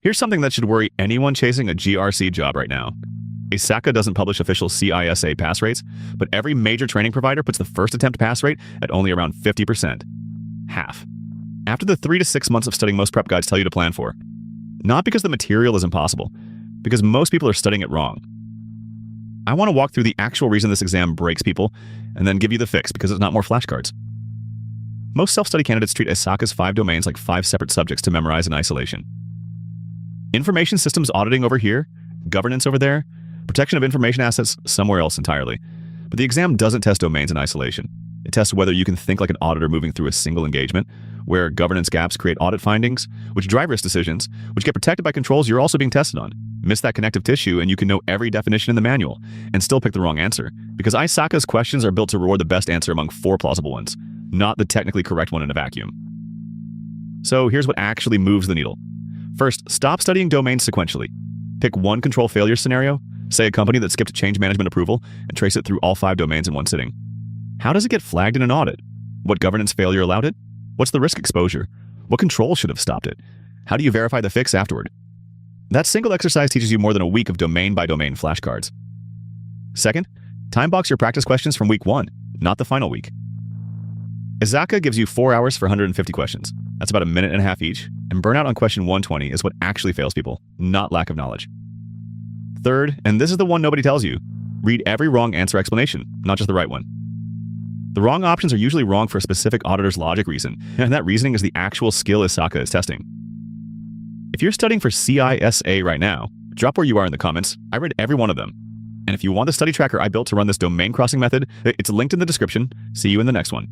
Here's something that should worry anyone chasing a GRC job right now. ISACA doesn't publish official CISA pass rates, but every major training provider puts the first attempt pass rate at only around 50%. Half. After the 3 to 6 months of studying most prep guides tell you to plan for. Not because the material is impossible, because most people are studying it wrong. I want to walk through the actual reason this exam breaks people, and then give you the fix because it's not more flashcards. Most self-study candidates treat ISACA's 5 domains like 5 separate subjects to memorize in isolation. Information systems auditing over here, governance over there, protection of information assets somewhere else entirely. But the exam doesn't test domains in isolation. It tests whether you can think like an auditor moving through a single engagement, where governance gaps create audit findings, which drive risk decisions, which get protected by controls you're also being tested on. Miss that connective tissue and you can know every definition in the manual, and still pick the wrong answer, because ISACA's questions are built to reward the best answer among 4 plausible ones, not the technically correct one in a vacuum. So here's what actually moves the needle. First, stop studying domains sequentially. Pick one control failure scenario, say a company that skipped change management approval, and trace it through all 5 domains in one sitting. How does it get flagged in an audit? What governance failure allowed it? What's the risk exposure? What control should have stopped it? How do you verify the fix afterward? That single exercise teaches you more than a week of domain-by-domain flashcards. Second, timebox your practice questions from week 1, not the final week. ISACA gives you 4 hours for 150 questions. That's about 1.5 minutes each, and burnout on question 120 is what actually fails people, not lack of knowledge. Third, and this is the one nobody tells you, read every wrong answer explanation, not just the right one. The wrong options are usually wrong for a specific auditor's logic reason, and that reasoning is the actual skill ISACA is testing. If you're studying for CISA right now, drop where you are in the comments. I read every one of them. And if you want the study tracker I built to run this domain crossing method, it's linked in the description. See you in the next one.